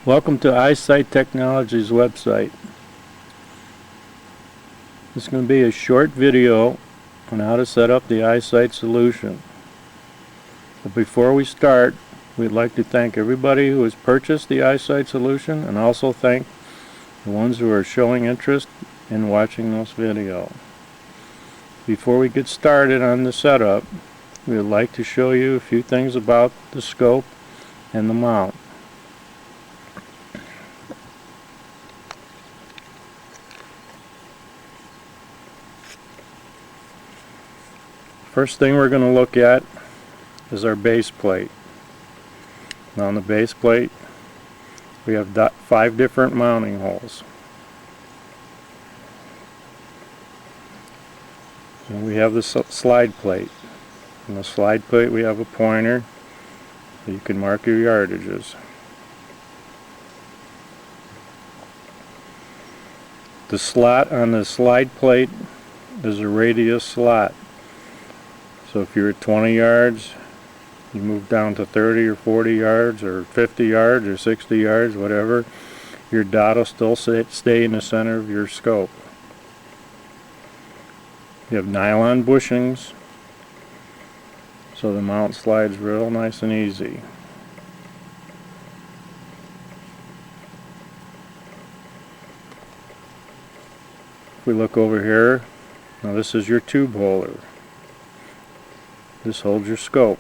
Welcome to Eyesight Technologies website. This is going to be a short video on how to set up the Eyesight solution. But before we start, we'd like to thank everybody who has purchased the Eyesight solution and also thank the ones who are showing interest in watching this video. Before we get started on the setup, we would like to show you a few things about the scope and the mount. First thing we're going to look at is our base plate. Now on the base plate we have 5 different mounting holes. And we have the slide plate. On the slide plate we have a pointer so you can mark your yardages. The slot on the slide plate is a radius slot. So if you're at 20 yards, you move down to 30 or 40 yards or 50 yards or 60 yards, whatever, your dot will still stay in the center of your scope. You have nylon bushings, so the mount slides real nice and easy. If we look over here, now this is your tube holder. This holds your scope.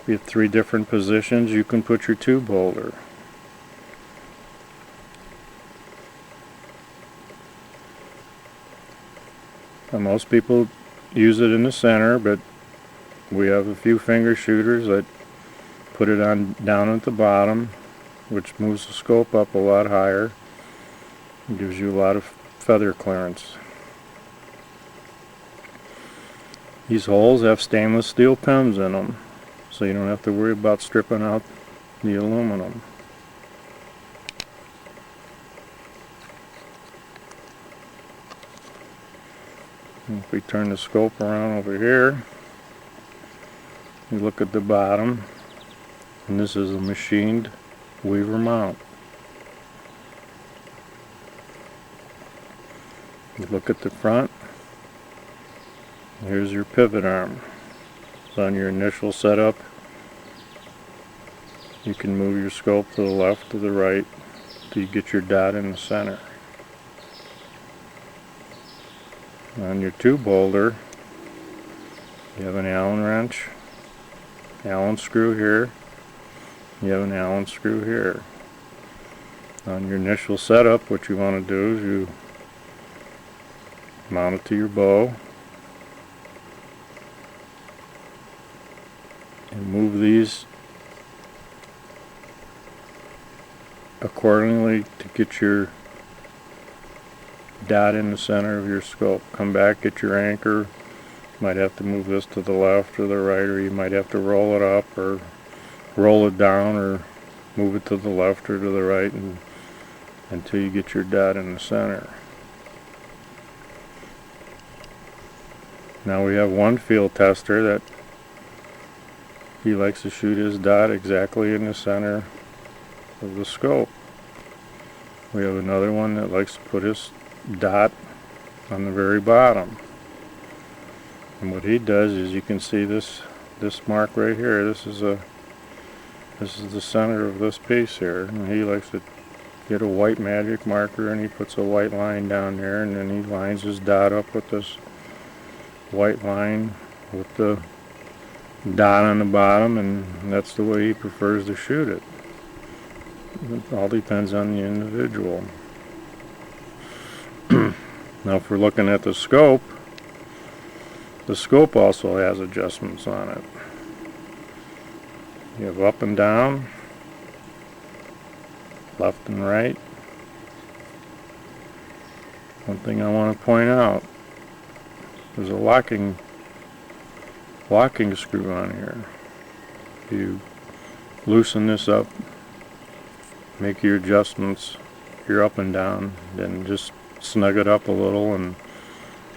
We have 3 different positions you can put your tube holder. Now most people use it in the center, but we have a few finger shooters that put it on down at the bottom, which moves the scope up a lot higher and gives you a lot of feather clearance. These holes have stainless steel pins in them, so you don't have to worry about stripping out the aluminum. And if we turn the scope around over here, you look at the bottom, and this is a machined Weaver mount. You look at the front. Here's your pivot arm. So on your initial setup, you can move your scope to the left or the right till you get your dot in the center. On your tube holder, you have an Allen wrench, Allen screw here, you have an Allen screw here. On your initial setup, what you want to do is you mount it to your bow and move these accordingly to get your dot in the center of your scope. Come back, get your anchor. You might have to move this to the left or the right, or you might have to roll it up or roll it down or move it to the left or to the right until you get your dot in the center. Now we have one field tester that he likes to shoot his dot exactly in the center of the scope. We have another one that likes to put his dot on the very bottom. And what he does is, you can see this mark right here. This is the center of this piece here. And he likes to get a white magic marker and he puts a white line down there, and then he lines his dot up with this white line with the dot on the bottom, and that's the way he prefers to shoot it. It all depends on the individual. Now if we're looking at the scope also has adjustments on it. You have up and down, left and right. One thing I want to point out, there's a locking screw on here. If you loosen this up, make your adjustments, your up and down, then just snug it up a little, and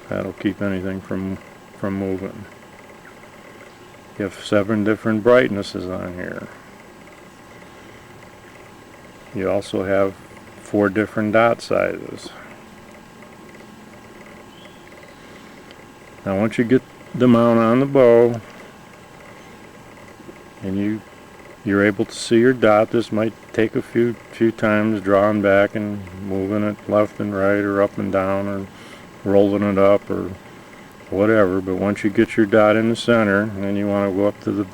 that'll keep anything from moving. You have 7 different brightnesses on here. you also have 4 different dot sizes. Now once you get the mount on the bow and you're able to see your dot, this might take a few times drawing back and moving it left and right or up and down or rolling it up or whatever, but once you get your dot in the center, and then you want to go up to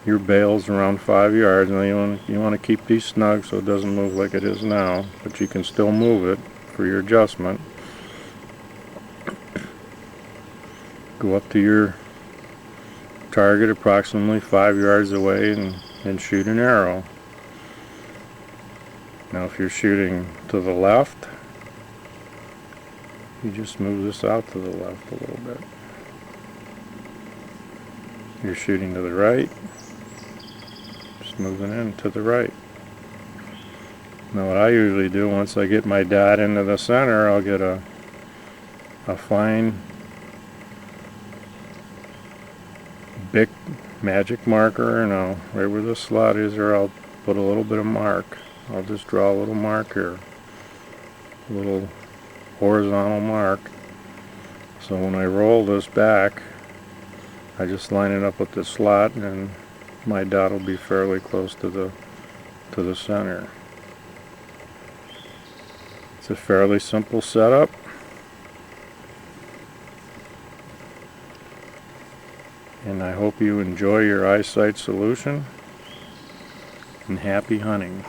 your bales around 5 yards, and you want to keep these snug so it doesn't move like it is now, but you can still move it for your adjustment. Go up to your target approximately 5 yards away and shoot an arrow. Now if you're shooting to the left, you just move this out to the left a little bit. You're shooting to the right, just moving in to the right. Now what I usually do, once I get my dot into the center, I'll get a fine big magic marker, and right where the slot is there, I'll put a little bit of mark. I'll just draw a little mark here, a little horizontal mark. So when I roll this back, I just line it up with the slot, and my dot will be fairly close to the center. It's a fairly simple setup. And I hope you enjoy your eyesight solution, and happy hunting.